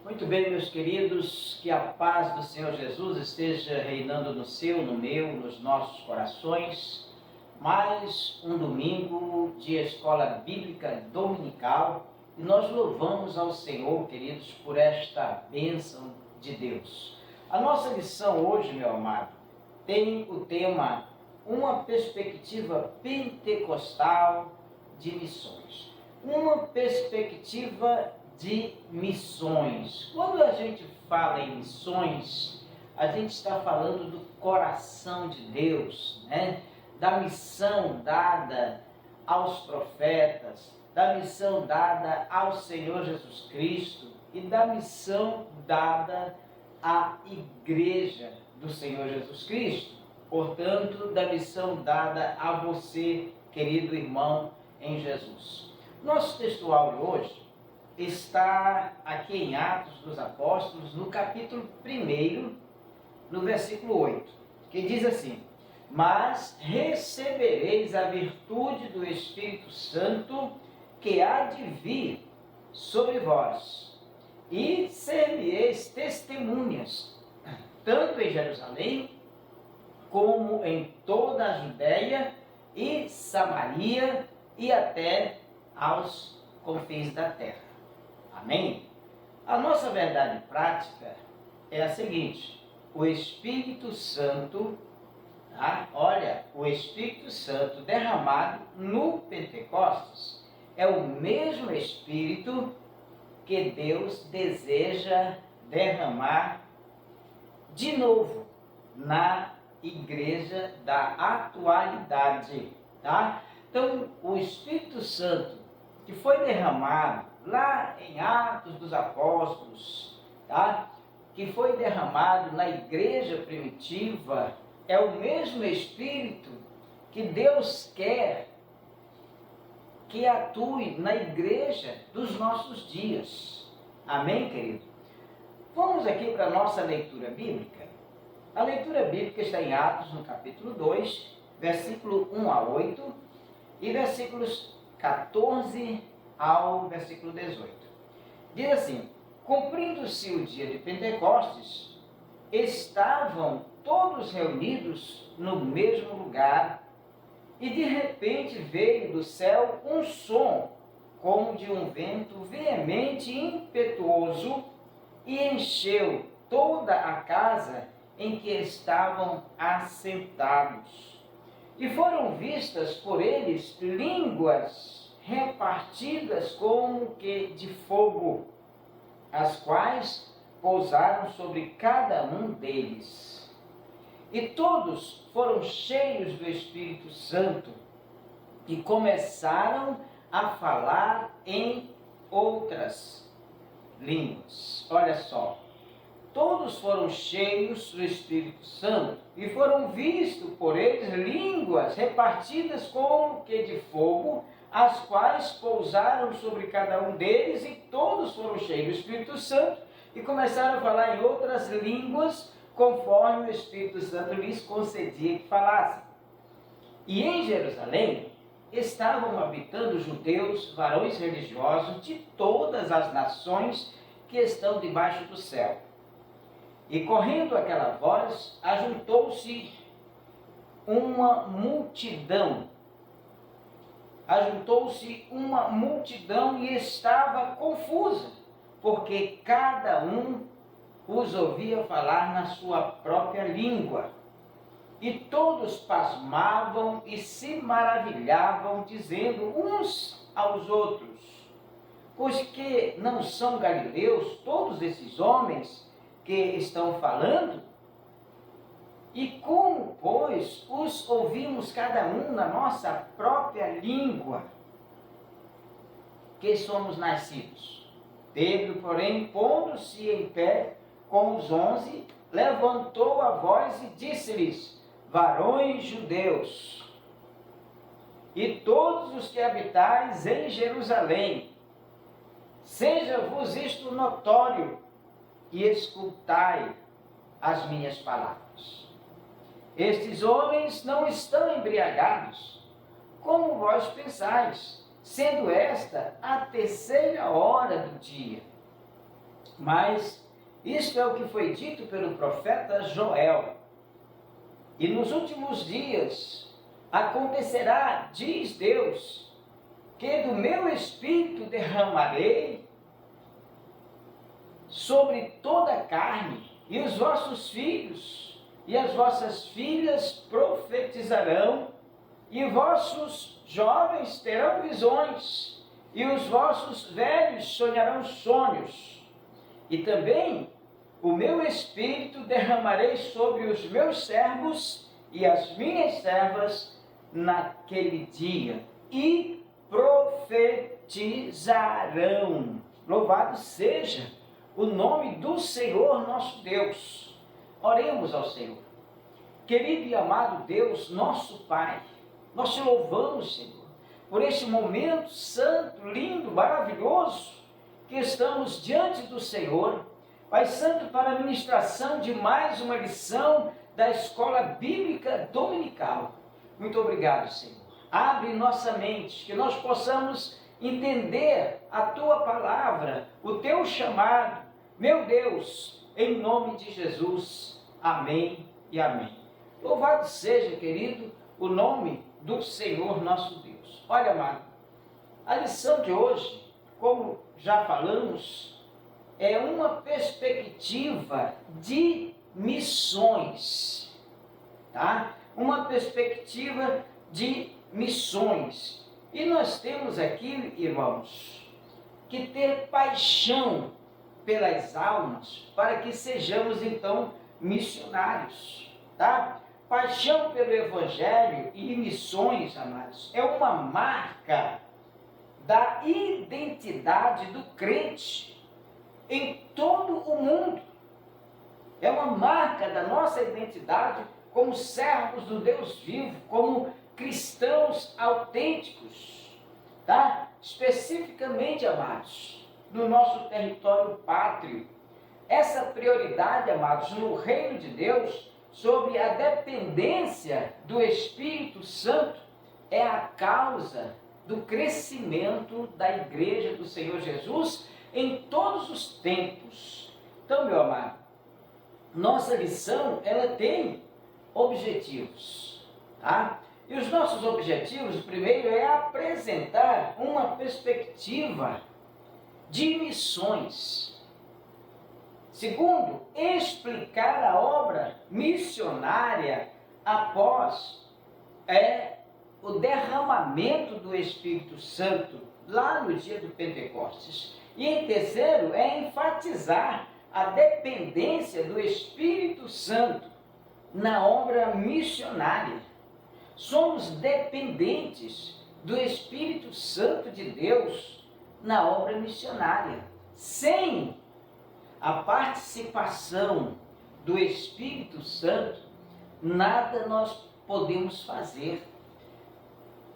Muito bem, meus queridos, que a paz do Senhor Jesus esteja reinando no seu, no meu, nos nossos corações. Mais um domingo de escola bíblica dominical e nós louvamos ao Senhor, queridos, por esta bênção de Deus. A nossa lição hoje, meu amado, tem o tema Uma perspectiva pentecostal de missões. Uma perspectiva de missões. Quando a gente fala em missões, a gente está falando do coração de Deus, né? Da missão dada aos profetas, da missão dada ao Senhor Jesus Cristo e da missão dada à igreja do Senhor Jesus Cristo. Portanto, da missão dada a você, querido irmão em Jesus. Nosso textual de hoje está aqui em Atos dos Apóstolos, no capítulo 1, no versículo 8, que diz assim: Mas recebereis a virtude do Espírito Santo que há de vir sobre vós, e ser-me-eis testemunhas, tanto em Jerusalém, como em toda a Judéia e Samaria, e até aos confins da terra. Amém? A nossa verdade prática é a seguinte: o Espírito Santo, tá? Olha, o Espírito Santo derramado no Pentecostes é o mesmo Espírito que Deus deseja derramar de novo na igreja da atualidade, tá? Então, o Espírito Santo que foi derramado lá em Atos dos Apóstolos, tá? Que foi derramado na igreja primitiva, é o mesmo Espírito que Deus quer que atue na igreja dos nossos dias. Amém, querido? Vamos aqui para a nossa leitura bíblica. A leitura bíblica está em Atos, no capítulo 2, versículo 1 a 8 e versículos 14 ao versículo 18. Diz assim: Cumprindo-se o dia de Pentecostes, estavam todos reunidos no mesmo lugar, e de repente veio do céu um som, como de um vento veemente e impetuoso, e encheu toda a casa em que estavam assentados. E foram vistas por eles línguas repartidas como que de fogo, as quais pousaram sobre cada um deles. E todos foram cheios do Espírito Santo e começaram a falar em outras línguas. Olha só. Todos foram cheios do Espírito Santo e foram vistos por eles línguas repartidas como que de fogo, as quais pousaram sobre cada um deles, e todos foram cheios do Espírito Santo e começaram a falar em outras línguas, conforme o Espírito Santo lhes concedia que falassem. E em Jerusalém estavam habitando judeus, varões religiosos de todas as nações que estão debaixo do céu. E correndo aquela voz, ajuntou-se uma multidão. E estava confusa, porque cada um os ouvia falar na sua própria língua. E todos pasmavam e se maravilhavam, dizendo uns aos outros: Pois que não são galileus todos esses homens que estão falando? E como, pois, os ouvimos cada um na nossa própria língua que somos nascidos? Pedro, porém, pondo-se em pé com os 11, levantou a voz e disse-lhes: Varões judeus, e todos os que habitais em Jerusalém, seja-vos isto notório, e escutai as minhas palavras. Estes homens não estão embriagados, como vós pensais, sendo esta a 3ª hora do dia. Mas isto é o que foi dito pelo profeta Joel. E nos últimos dias acontecerá, diz Deus, que do meu espírito derramarei sobre toda a carne, e os vossos filhos e as vossas filhas profetizarão, e vossos jovens terão visões, e os vossos velhos sonharão sonhos. E também o meu espírito derramarei sobre os meus servos e as minhas servas naquele dia, e profetizarão. Louvado seja o nome do Senhor nosso Deus. Oremos ao Senhor. Querido e amado Deus, nosso Pai, nós te louvamos, Senhor, por este momento santo, lindo, maravilhoso, que estamos diante do Senhor, Pai Santo, para a ministração de mais uma lição da Escola Bíblica Dominical. Muito obrigado, Senhor. Abre nossa mente, que nós possamos entender a Tua palavra, o Teu chamado, meu Deus, em nome de Jesus. Amém e amém. Louvado seja, querido, o nome do Senhor nosso Deus. Olha, amado, a lição de hoje, como já falamos, é uma perspectiva de missões, tá? Uma perspectiva de missões. E nós temos aqui, irmãos, que ter paixão pelas almas para que sejamos, então, missionários, tá? Paixão pelo Evangelho e missões, amados, é uma marca da identidade do crente em todo o mundo. É uma marca da nossa identidade como servos do Deus vivo, como cristãos autênticos, tá? Especificamente, amados, no nosso território pátrio. Essa prioridade, amados, no reino de Deus, sobre a dependência do Espírito Santo, é a causa do crescimento da Igreja do Senhor Jesus em todos os tempos. Então, meu amado, nossa lição, ela tem objetivos, tá? E os nossos objetivos, o primeiro é apresentar uma perspectiva de missões. Segundo, explicar a obra missionária após o derramamento do Espírito Santo lá no dia do Pentecostes. E em terceiro, é enfatizar a dependência do Espírito Santo na obra missionária. Somos dependentes do Espírito Santo de Deus na obra missionária. Sem a participação do Espírito Santo, nada nós podemos fazer.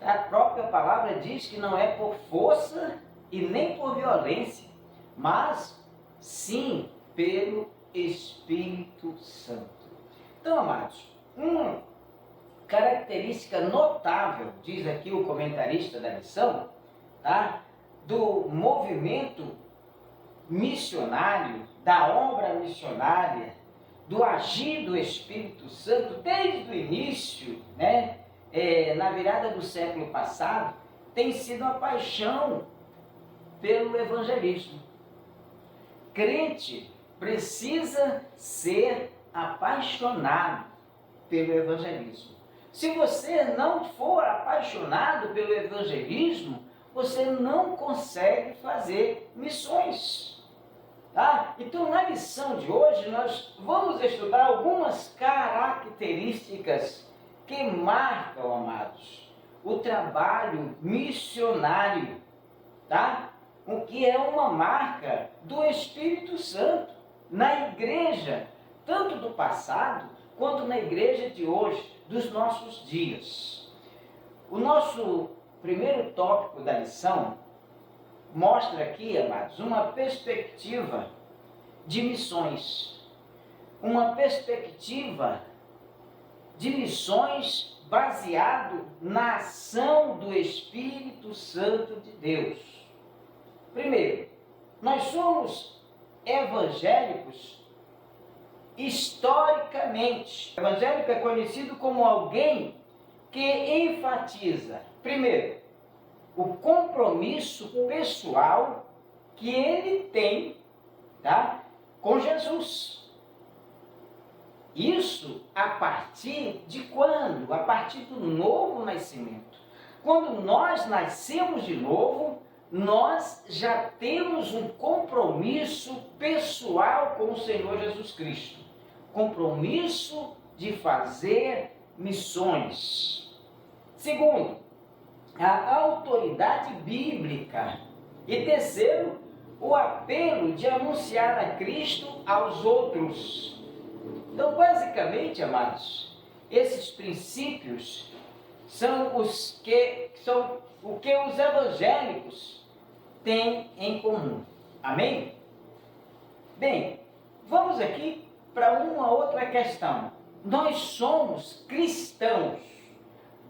A própria palavra diz que não é por força e nem por violência, mas sim pelo Espírito Santo. Então, amados, uma característica notável, diz aqui o comentarista da lição, tá, do movimento missionário, da obra missionária, do agir do Espírito Santo, desde o início, né, na virada do século passado, tem sido a paixão pelo evangelismo. Crente precisa ser apaixonado pelo evangelismo. Se você não for apaixonado pelo evangelismo, você não consegue fazer missões, tá? Então, na lição de hoje, nós vamos estudar algumas características que marcam, amados, o trabalho missionário, tá? O que é uma marca do Espírito Santo na igreja, tanto do passado quanto na igreja de hoje, dos nossos dias. O nosso primeiro tópico da lição mostra aqui, amados, uma perspectiva de missões. Uma perspectiva de missões baseado na ação do Espírito Santo de Deus. Primeiro, nós somos evangélicos historicamente. O evangélico é conhecido como alguém que enfatiza, primeiro, o compromisso pessoal que ele tem, tá, com Jesus. Isso a partir de quando? A partir do novo nascimento. Quando nós nascemos de novo, nós já temos um compromisso pessoal com o Senhor Jesus Cristo. Compromisso de fazer missões. Segundo, a autoridade bíblica. E terceiro, o apelo de anunciar a Cristo aos outros. Então, basicamente, amados, esses princípios são o que os evangélicos têm em comum. Amém? Bem, vamos aqui para uma outra questão. Nós somos cristãos,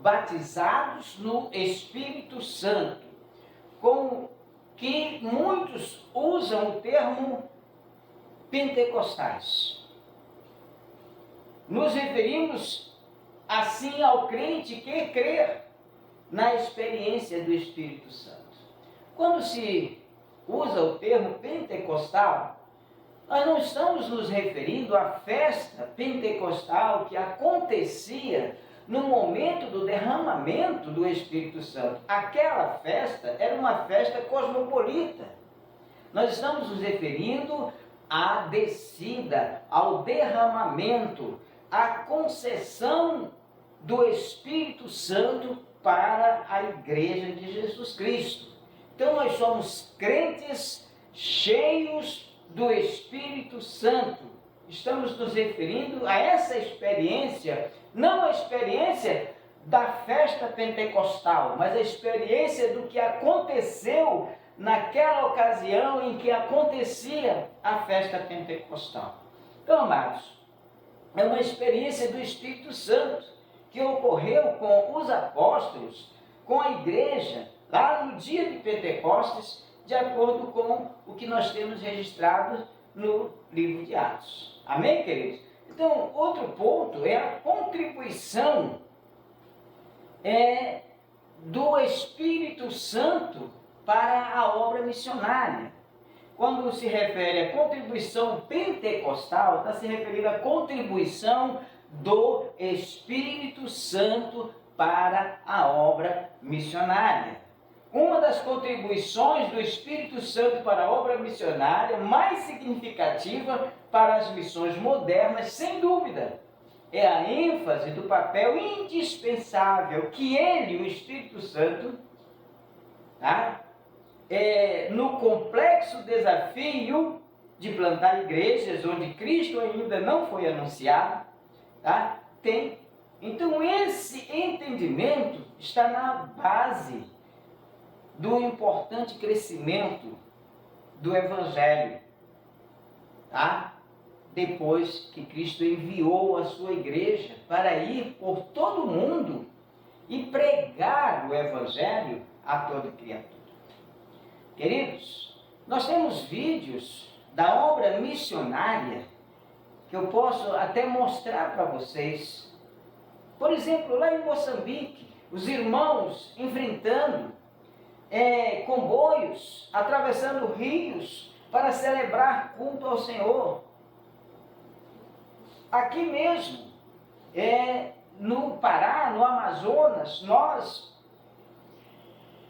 batizados no Espírito Santo, com que muitos usam o termo pentecostais. Nos referimos assim ao crente que crer na experiência do Espírito Santo. Quando se usa o termo pentecostal, nós não estamos nos referindo à festa pentecostal que acontecia no momento do derramamento do Espírito Santo. Aquela festa era uma festa cosmopolita. Nós estamos nos referindo à descida, ao derramamento, à concessão do Espírito Santo para a Igreja de Jesus Cristo. Então nós somos crentes cheios do Espírito Santo. Estamos nos referindo a essa experiência, não a experiência da festa pentecostal, mas a experiência do que aconteceu naquela ocasião em que acontecia a festa pentecostal. Então, amados, é uma experiência do Espírito Santo que ocorreu com os apóstolos, com a igreja, lá no dia de Pentecostes, de acordo com o que nós temos registrado no livro de Atos. Amém, queridos? Então, outro ponto é a contribuição do Espírito Santo para a obra missionária. Quando se refere à contribuição pentecostal, está se referindo à contribuição do Espírito Santo para a obra missionária. Uma das contribuições do Espírito Santo para a obra missionária mais significativa para as missões modernas, sem dúvida, é a ênfase do papel indispensável que ele, o Espírito Santo, no complexo desafio de plantar igrejas onde Cristo ainda não foi anunciado, tem. Então esse entendimento está na base do importante crescimento do Evangelho, depois que Cristo enviou a sua igreja para ir por todo o mundo e pregar o Evangelho a toda criatura. Queridos, nós temos vídeos da obra missionária que eu posso até mostrar para vocês. Por exemplo, lá em Moçambique, os irmãos enfrentando comboios, atravessando rios para celebrar culto ao Senhor. Aqui mesmo, no Pará, no Amazonas, nós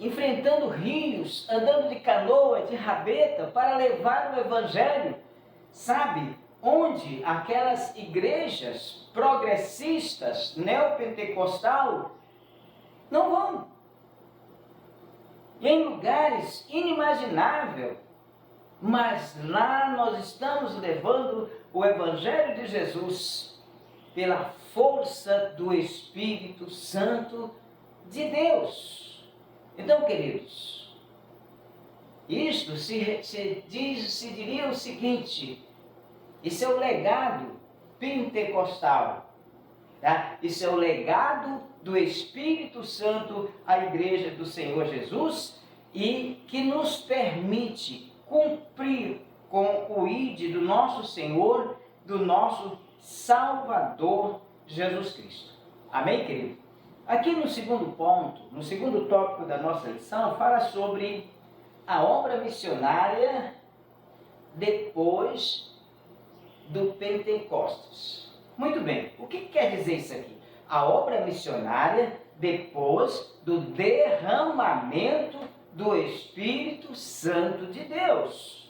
enfrentando rios, andando de canoa, de rabeta, para levar o Evangelho, sabe, onde aquelas igrejas progressistas, neopentecostal, não vão. Em lugares inimagináveis, mas lá nós estamos levando o Evangelho de Jesus pela força do Espírito Santo de Deus. Então, queridos, isto se diria o seguinte: isso é o legado pentecostal, Isso é o legado do Espírito Santo à Igreja do Senhor Jesus e que nos permite cumprir com o ide do nosso Senhor, do nosso Salvador Jesus Cristo. Amém, querido? Aqui no segundo ponto, no segundo tópico da nossa lição, fala sobre a obra missionária depois do Pentecostes. Muito bem, o que quer dizer isso aqui? A obra missionária depois do derramamento do Espírito Santo de Deus.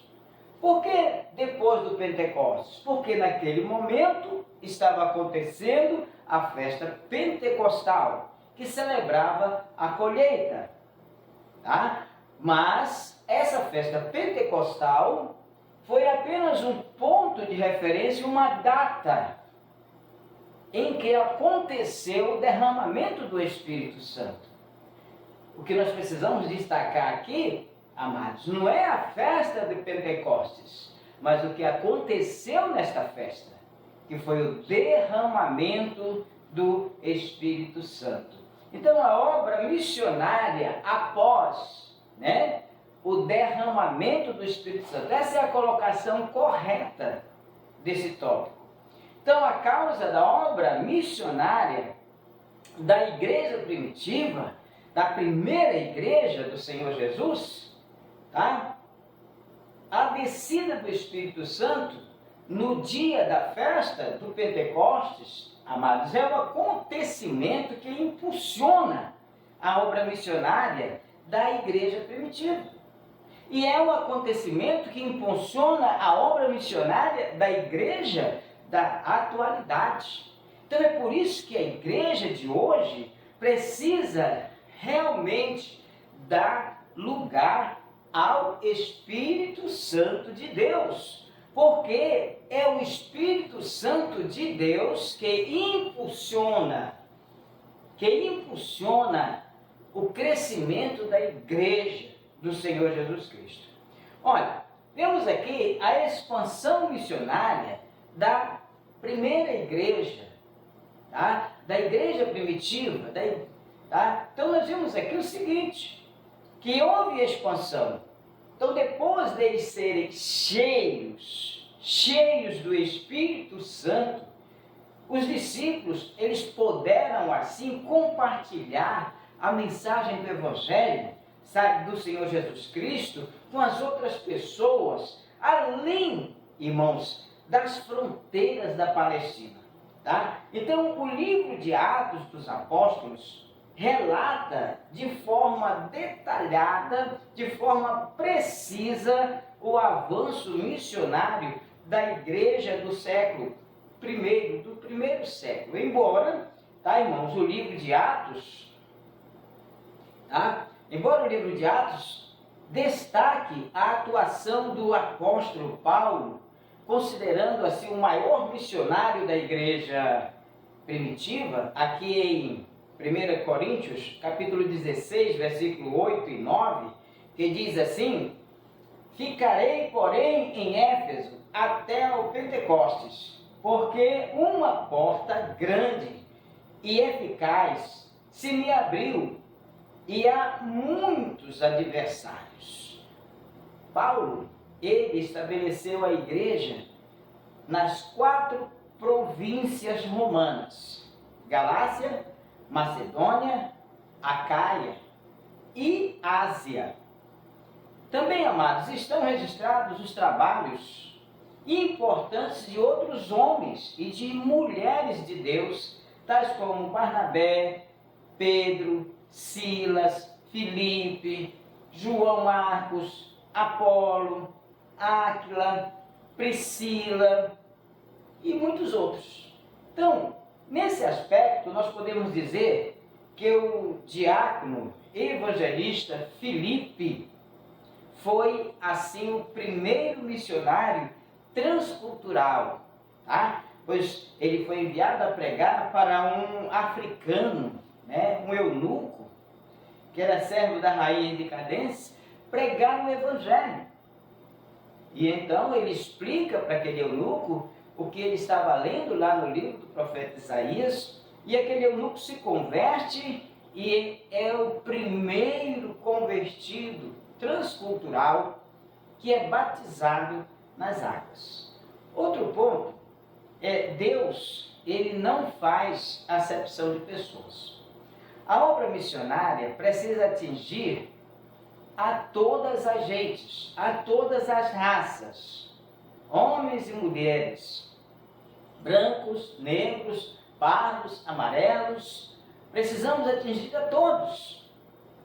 Por que depois do Pentecostes? Porque naquele momento estava acontecendo a festa pentecostal, que celebrava a colheita. Tá? Mas essa festa pentecostal foi apenas um ponto de referência, uma data em que aconteceu o derramamento do Espírito Santo. O que nós precisamos destacar aqui, amados, não é a festa de Pentecostes, mas o que aconteceu nesta festa, que foi o derramamento do Espírito Santo. Então a obra missionária após, o derramamento do Espírito Santo, essa é a colocação correta desse tópico. Então a causa da obra missionária da igreja primitiva, da primeira igreja do Senhor Jesus, tá? A descida do Espírito Santo no dia da festa do Pentecostes, amados, é um acontecimento que impulsiona a obra missionária da igreja primitiva. E é um acontecimento que impulsiona a obra missionária da igreja da atualidade. Então é por isso que a igreja de hoje precisa realmente dar lugar ao Espírito Santo de Deus, porque é o Espírito Santo de Deus que impulsiona o crescimento da igreja do Senhor Jesus Cristo. Olha, vemos aqui a expansão missionária da primeira igreja, tá? Da igreja primitiva, tá? Então nós vimos aqui o seguinte, que houve expansão. Então depois deles serem cheios do Espírito Santo, os discípulos, eles puderam assim compartilhar a mensagem do Evangelho, sabe, do Senhor Jesus Cristo com as outras pessoas, além, irmãos, das fronteiras da Palestina. Tá? Então, o livro de Atos dos Apóstolos relata de forma detalhada, de forma precisa, o avanço missionário da igreja do século I, do primeiro século. Embora, tá, irmãos, o livro de Atos, tá? Embora o livro de Atos destaque a atuação do apóstolo Paulo, considerando assim o maior missionário da igreja primitiva, aqui em 1 Coríntios, capítulo 16, versículo 8 e 9, que diz assim: ficarei, porém, em Éfeso até o Pentecostes, porque uma porta grande e eficaz se me abriu, e há muitos adversários. Paulo, ele estabeleceu a igreja nas 4 províncias romanas: Galácia, Macedônia, Acaia e Ásia. Também, amados, estão registrados os trabalhos importantes de outros homens e de mulheres de Deus, tais como Barnabé, Pedro, Silas, Filipe, João Marcos, Apolo, Áquila, Priscila e muitos outros. Então, nesse aspecto, nós podemos dizer que o diácono evangelista Filipe foi, assim, o primeiro missionário transcultural, tá? Pois ele foi enviado a pregar para um africano, um eunuco, que era servo da rainha de Cadência, pregar o evangelho. E então ele explica para aquele eunuco o que ele estava lendo lá no livro do profeta Isaías, e aquele eunuco se converte e é o primeiro convertido transcultural que é batizado nas águas. Outro ponto é Deus, ele não faz acepção de pessoas. A obra missionária precisa atingir a todas as gentes, a todas as raças, homens e mulheres, brancos, negros, pardos, amarelos. Precisamos atingir a todos,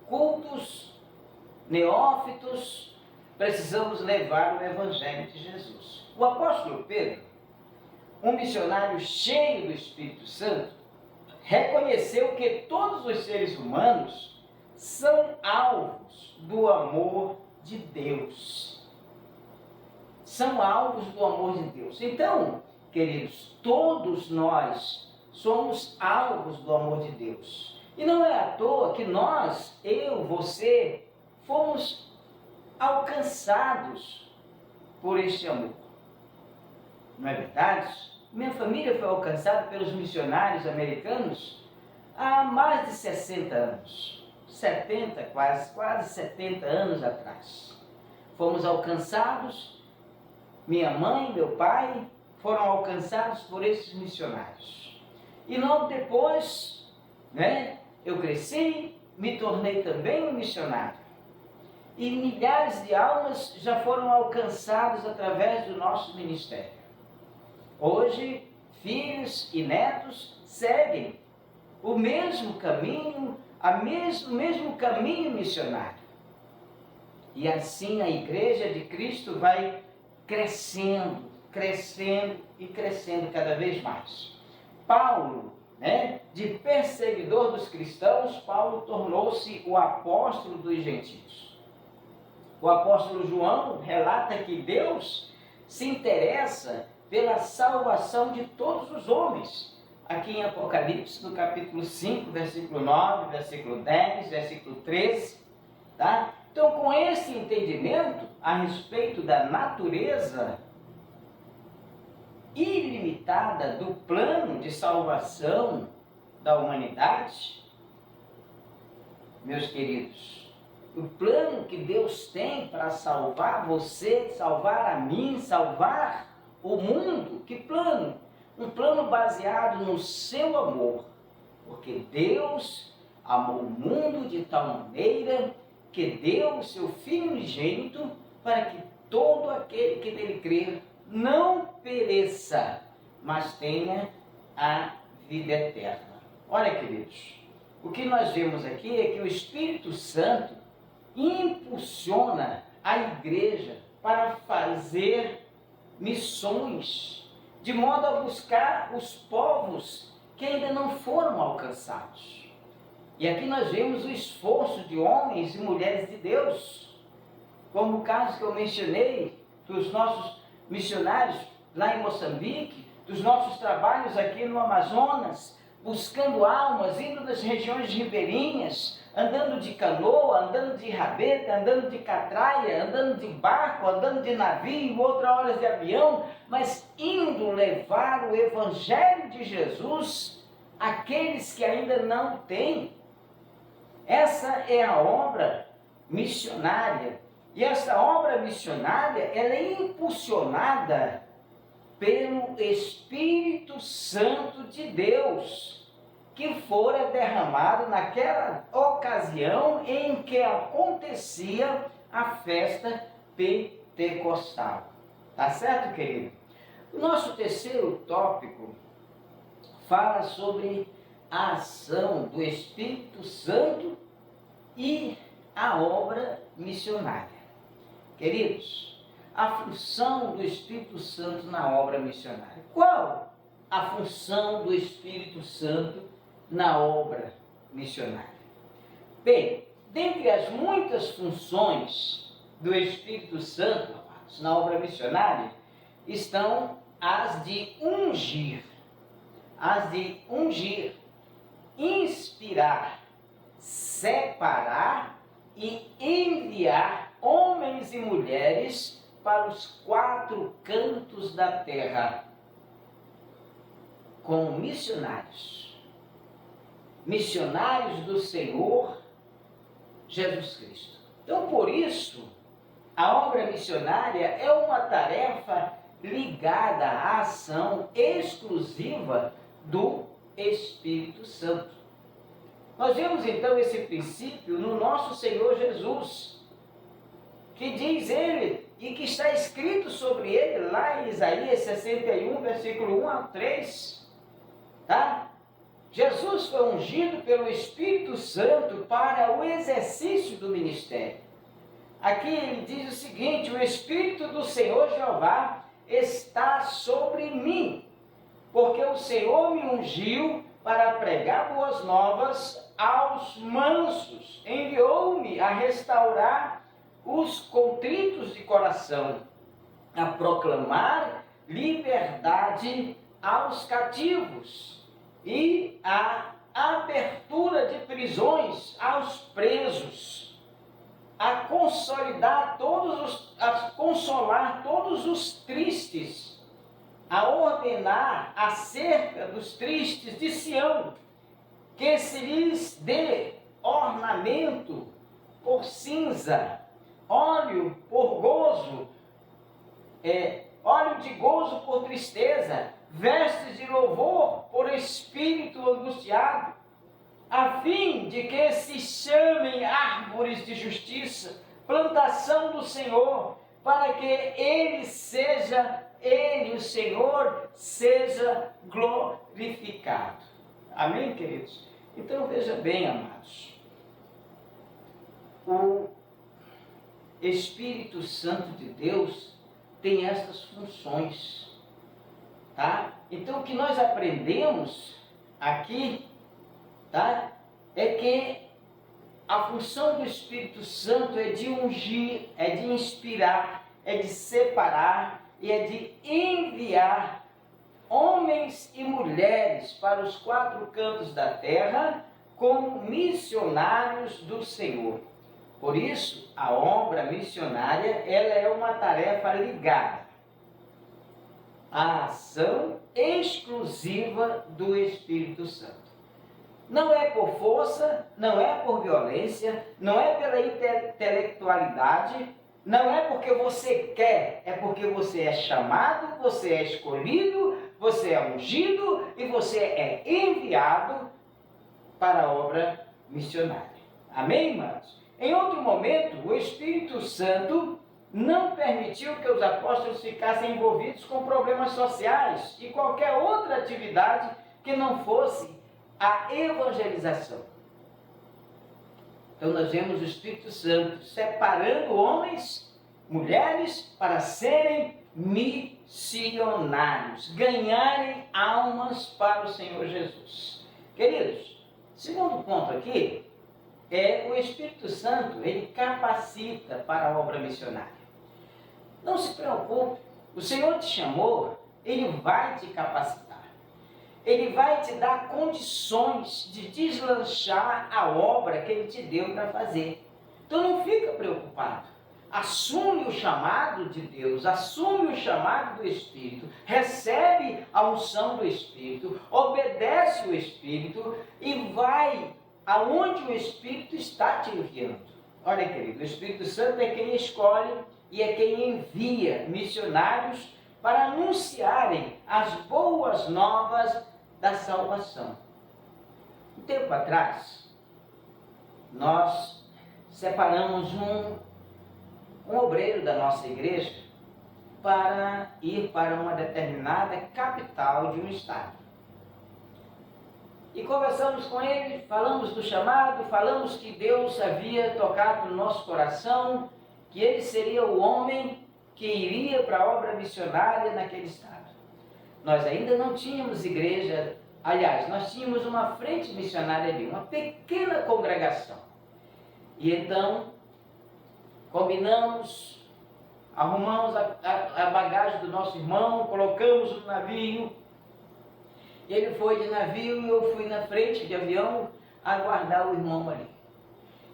cultos, neófitos. Precisamos levar o Evangelho de Jesus. O apóstolo Pedro, um missionário cheio do Espírito Santo, reconheceu que todos os seres humanos são alvos do amor de Deus. São alvos do amor de Deus. Então, queridos, todos nós somos alvos do amor de Deus. E não é à toa que nós, eu, você, fomos alcançados por este amor. Não é verdade? Minha família foi alcançada pelos missionários americanos há mais de 60 anos. 70, quase 70 anos atrás. Fomos alcançados, minha mãe e meu pai foram alcançados por esses missionários. E logo depois, eu cresci, me tornei também um missionário. E milhares de almas já foram alcançadas através do nosso ministério. Hoje, filhos e netos seguem o mesmo caminho, o mesmo caminho missionário. E assim a Igreja de Cristo vai crescendo, crescendo e crescendo cada vez mais. Paulo, de perseguidor dos cristãos, Paulo tornou-se o apóstolo dos gentios. O apóstolo João relata que Deus se interessa pela salvação de todos os homens. Aqui em Apocalipse, no capítulo 5, versículo 9, versículo 10, versículo 13. Tá? Então, com esse entendimento a respeito da natureza ilimitada do plano de salvação da humanidade, meus queridos, o plano que Deus tem para salvar você, salvar a mim, salvar o mundo, que plano? Um plano baseado no seu amor, porque Deus amou o mundo de tal maneira que deu o seu Filho unigênito para que todo aquele que nele crer não pereça, mas tenha a vida eterna. Olha, queridos, o que nós vemos aqui é que o Espírito Santo impulsiona a igreja para fazer missões, de modo a buscar os povos que ainda não foram alcançados. E aqui nós vemos o esforço de homens e mulheres de Deus, como o caso que eu mencionei dos nossos missionários lá em Moçambique, dos nossos trabalhos aqui no Amazonas, buscando almas, indo nas regiões ribeirinhas, andando de canoa, andando de rabeta, andando de catraia, andando de barco, andando de navio, outra hora de avião, mas indo levar o Evangelho de Jesus àqueles que ainda não têm. Essa é a obra missionária. E essa obra missionária, ela é impulsionada pelo Espírito Santo de Deus, que fora derramado naquela ocasião em que acontecia a festa pentecostal. Tá certo, querido? O nosso terceiro tópico fala sobre a ação do Espírito Santo e a obra missionária. Queridos, a função do Espírito Santo na obra missionária. Qual a função do Espírito Santo na obra missionária? Bem, dentre as muitas funções do Espírito Santo na obra missionária, estão as de ungir, inspirar, separar e enviar homens e mulheres para os 4 cantos da terra como missionários do Senhor Jesus Cristo. Então, por isso, A obra missionária é uma tarefa ligada à ação exclusiva do Espírito Santo. Nós vemos então esse princípio no nosso Senhor Jesus, que diz ele, e que está escrito sobre ele lá em Isaías 61, versículo 1 ao 3, tá? Jesus foi ungido pelo Espírito Santo para o exercício do ministério. Aqui ele diz o seguinte: o Espírito do Senhor Jeová está sobre mim, porque o Senhor me ungiu para pregar boas novas aos mansos, enviou-me a restaurar os contritos de coração, a proclamar liberdade aos cativos e a abertura de prisões aos presos, a consolar todos os tristes, a ordenar acerca dos tristes de Sião, que se lhes dê ornamento por cinza, óleo por gozo, óleo de gozo por tristeza, vestes de louvor por espírito angustiado, a fim de que se chamem árvores de justiça, plantação do Senhor, para que Ele, o Senhor, seja glorificado. Amém, queridos? Então veja bem, amados, o Espírito Santo de Deus tem estas funções, tá? Então o que nós aprendemos aqui, tá? É que a função do Espírito Santo é de ungir, é de inspirar, é de separar e é de enviar homens e mulheres para os quatro cantos da terra como missionários do Senhor. Por isso, a obra missionária, ela é uma tarefa ligada à ação exclusiva do Espírito Santo. Não é por força, não é por violência, não é pela intelectualidade, não é porque você quer, é porque você é chamado, você é escolhido, você é ungido e você é enviado para a obra missionária. Amém, irmãos? Em outro momento, o Espírito Santo não permitiu que os apóstolos ficassem envolvidos com problemas sociais e qualquer outra atividade que não fosse a evangelização. Então nós vemos o Espírito Santo separando homens, mulheres, para serem missionários, ganharem almas para o Senhor Jesus. Queridos, segundo ponto aqui, o Espírito Santo, ele capacita para a obra missionária. Não se preocupe, o Senhor te chamou, Ele vai te capacitar. Ele vai te dar condições de deslanchar a obra que Ele te deu para fazer. Então não fica preocupado. Assume o chamado de Deus, assume o chamado do Espírito, recebe a unção do Espírito, obedece o Espírito e vai aonde o Espírito está te enviando. Olha, querido, o Espírito Santo é quem escolhe e é quem envia missionários para anunciarem as boas novas da salvação. Um tempo atrás, nós separamos um obreiro da nossa igreja para ir para uma determinada capital de um estado. E conversamos com ele, falamos do chamado, falamos que Deus havia tocado no nosso coração, que ele seria o homem que iria para a obra missionária naquele estado. Nós ainda não tínhamos igreja, aliás, nós tínhamos uma frente missionária ali, uma pequena congregação. E então, combinamos, arrumamos a bagagem do nosso irmão, colocamos no navio. Ele foi de navio e eu fui na frente de avião aguardar o irmão ali.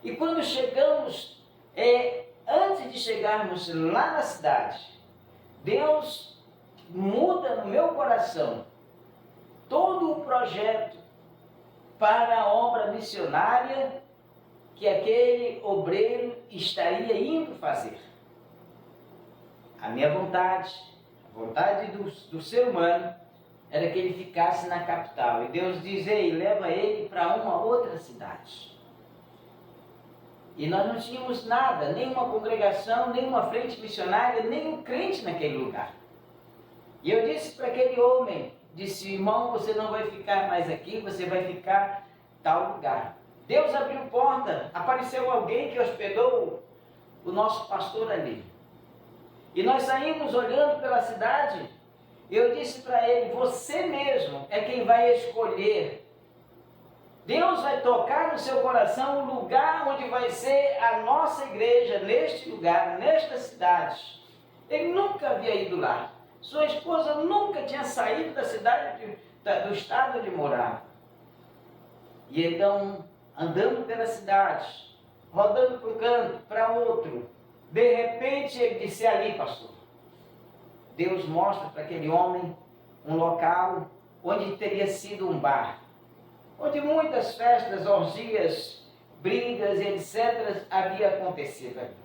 E quando chegamos, antes de chegarmos lá na cidade, Deus muda no meu coração todo o projeto para a obra missionária que aquele obreiro estaria indo fazer. A minha vontade, a vontade do ser humano, era que ele ficasse na capital. E Deus diz, ei, leva ele para uma outra cidade. E nós não tínhamos nada, nenhuma congregação, nenhuma frente missionária, nenhum crente naquele lugar. E eu disse para aquele homem, disse, irmão, você não vai ficar mais aqui, você vai ficar em tal lugar. Deus abriu porta, apareceu alguém que hospedou o nosso pastor ali. E nós saímos olhando pela cidade. Eu disse para ele, você mesmo é quem vai escolher. Deus vai tocar no seu coração o lugar onde vai ser a nossa igreja, neste lugar, nesta cidade. Ele nunca havia ido lá. Sua esposa nunca tinha saído da cidade, do estado onde morava. E então, andando pela cidade, rodando para um canto, para outro, de repente ele disse, ali, pastor, Deus mostra para aquele homem um local onde teria sido um bar, onde muitas festas, orgias, brigas, etc. havia acontecido ali.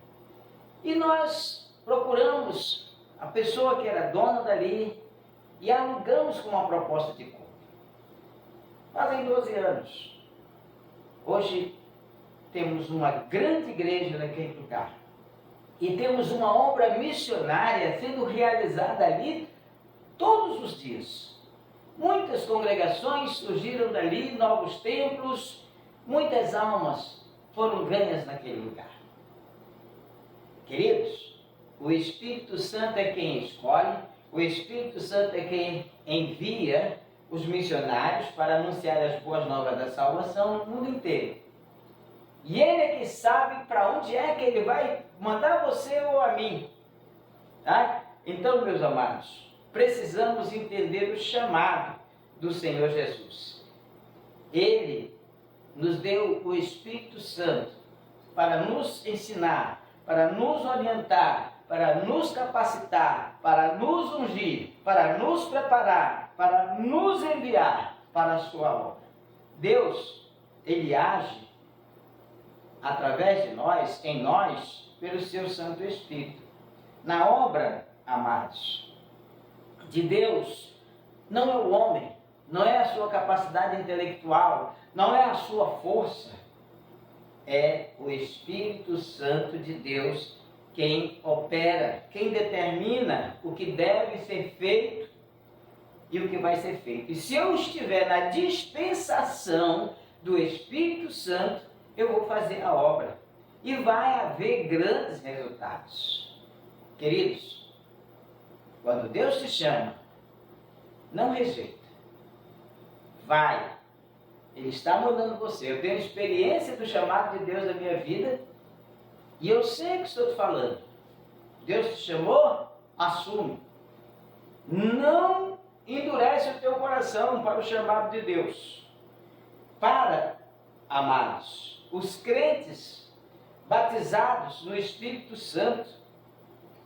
E nós procuramos a pessoa que era dona dali e alugamos com uma proposta de compra. Fazem 12 anos. Hoje temos uma grande igreja naquele lugar. E temos uma obra missionária sendo realizada ali todos os dias. Muitas congregações surgiram dali, novos templos, muitas almas foram ganhas naquele lugar. Queridos, o Espírito Santo é quem escolhe, o Espírito Santo é quem envia os missionários para anunciar as boas novas da salvação no mundo inteiro. E Ele é que sabe para onde é que Ele vai mandar você ou a mim. Tá? Então, meus amados, precisamos entender o chamado do Senhor Jesus. Ele nos deu o Espírito Santo para nos ensinar, para nos orientar, para nos capacitar, para nos ungir, para nos preparar, para nos enviar para a sua obra. Deus, Ele age através de nós, em nós, pelo seu Santo Espírito. Na obra, amados, de Deus, não é o homem, não é a sua capacidade intelectual, não é a sua força, é o Espírito Santo de Deus quem opera, quem determina o que deve ser feito e o que vai ser feito. E se eu estiver na dispensação do Espírito Santo, eu vou fazer a obra. E vai haver grandes resultados. Queridos, quando Deus te chama, não rejeita. Vai. Ele está mandando você. Eu tenho experiência do chamado de Deus na minha vida. E eu sei o que estou te falando. Deus te chamou, assume. Não endurece o teu coração para o chamado de Deus. Para, amados, os crentes batizados no Espírito Santo,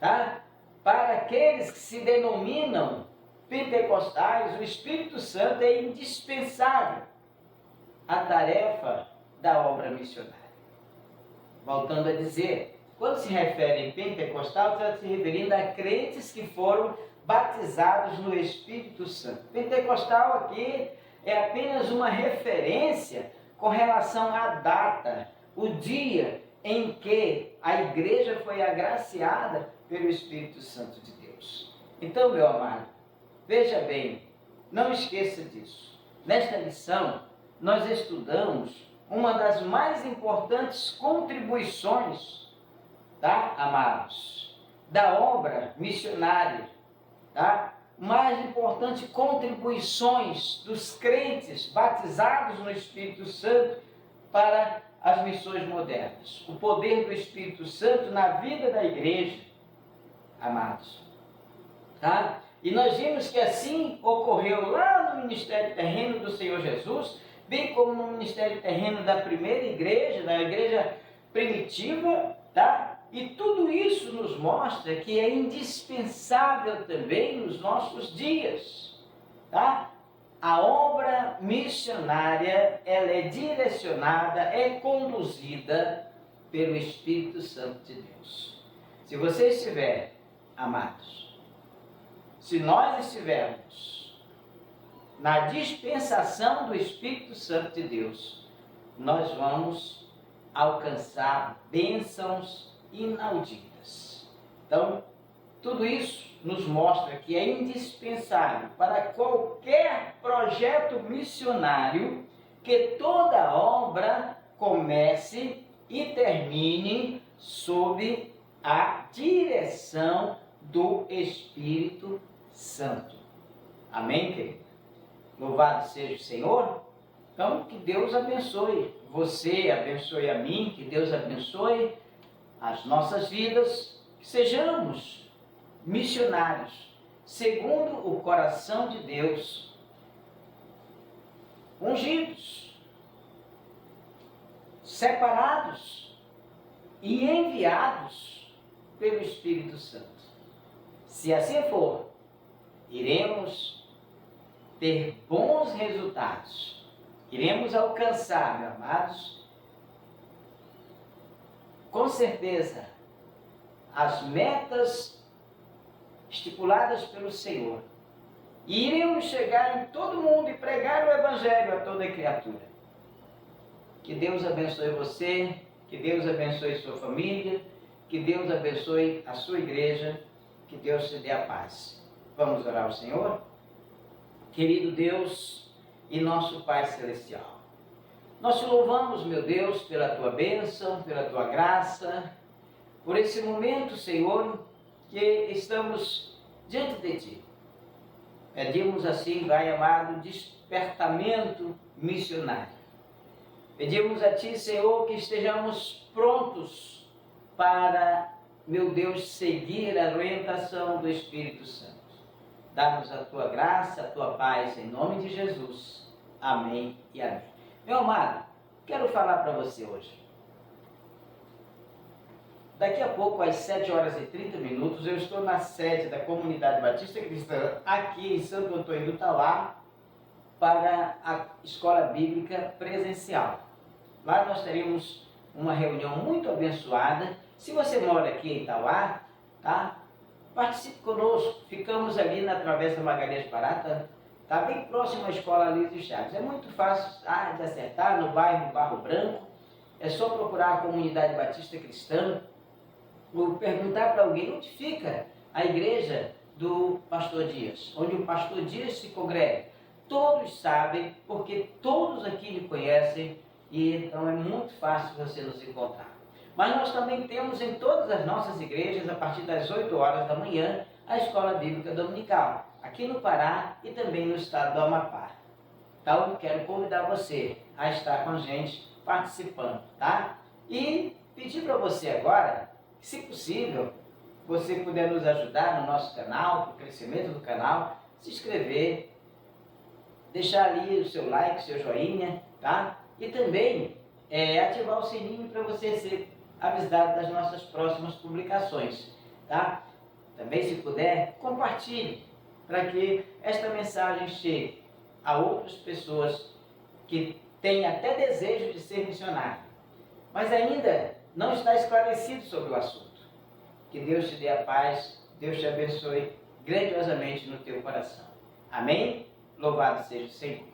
tá? Para aqueles que se denominam pentecostais, o Espírito Santo é indispensável à tarefa da obra missionária. Voltando a dizer, quando se refere em pentecostal, está se referindo a crentes que foram batizados no Espírito Santo. Pentecostal aqui é apenas uma referência com relação à data, o dia em que a igreja foi agraciada pelo Espírito Santo de Deus. Então, meu amado, veja bem, não esqueça disso. Nesta lição, nós estudamos uma das mais importantes contribuições, tá, amados, da obra missionária, tá? Mais importantes contribuições dos crentes batizados no Espírito Santo para as missões modernas. O poder do Espírito Santo na vida da igreja, amados. Tá? E nós vimos que assim ocorreu lá no ministério terreno do Senhor Jesus, bem como no ministério terreno da primeira igreja, da igreja primitiva, tá? E tudo isso nos mostra que é indispensável também nos nossos dias, tá? A obra missionária, ela é direcionada, é conduzida pelo Espírito Santo de Deus. Se você estiver amados, se nós estivermos na dispensação do Espírito Santo de Deus, nós vamos alcançar bênçãos inauditas. Então, tudo isso nos mostra que é indispensável para qualquer projeto missionário que toda obra comece e termine sob a direção do Espírito Santo. Amém, querido? Louvado seja o Senhor. Então, que Deus abençoe você, abençoe a mim, que Deus abençoe as nossas vidas, que sejamos missionários, segundo o coração de Deus, ungidos, separados e enviados pelo Espírito Santo. Se assim for, iremos ter bons resultados, iremos alcançar, meus amados, com certeza, as metas estipuladas pelo Senhor. E iremos chegar em todo mundo e pregar o Evangelho a toda criatura. Que Deus abençoe você, que Deus abençoe sua família, que Deus abençoe a sua igreja, que Deus te dê a paz. Vamos orar ao Senhor? Querido Deus e nosso Pai Celestial, nós te louvamos, meu Deus, pela tua bênção, pela tua graça, por esse momento, Senhor, que estamos diante de Ti. Pedimos assim, Pai amado, despertamento missionário. Pedimos a Ti, Senhor, que estejamos prontos para, meu Deus, seguir a orientação do Espírito Santo. Dá-nos a Tua graça, a Tua paz, em nome de Jesus. Amém e amém. Meu amado, quero falar para você hoje. Daqui a pouco, às 7h30, eu estou na sede da Comunidade Batista Cristã, aqui em Santo Antônio do Tauá, para a Escola Bíblica Presencial. Lá nós teremos uma reunião muito abençoada. Se você mora aqui em Tauá, tá? Participe conosco. Ficamos ali na Travessa Magalhães Pará, tá bem próximo à Escola Luiz Chaves. É muito fácil de acertar, no bairro Barro Branco. É só procurar a Comunidade Batista Cristã, ou perguntar para alguém onde fica a igreja do pastor Dias, onde o pastor Dias se congrega. Todos sabem, porque todos aqui lhe conhecem, e então é muito fácil você nos encontrar. Mas nós também temos em todas as nossas igrejas, a partir das 8h da manhã, a Escola Bíblica Dominical, aqui no Pará e também no estado do Amapá. Então, quero convidar você a estar com a gente, participando, tá? E pedir para você agora, se possível, você puder nos ajudar no nosso canal, para o crescimento do canal, se inscrever, deixar ali o seu like, o seu joinha, tá? E também ativar o sininho para você ser avisado das nossas próximas publicações, tá? Também, se puder, compartilhe, para que esta mensagem chegue a outras pessoas que têm até desejo de ser missionário, mas ainda não está esclarecido sobre o assunto. Que Deus te dê a paz, Deus te abençoe grandiosamente no teu coração. Amém? Louvado seja o Senhor.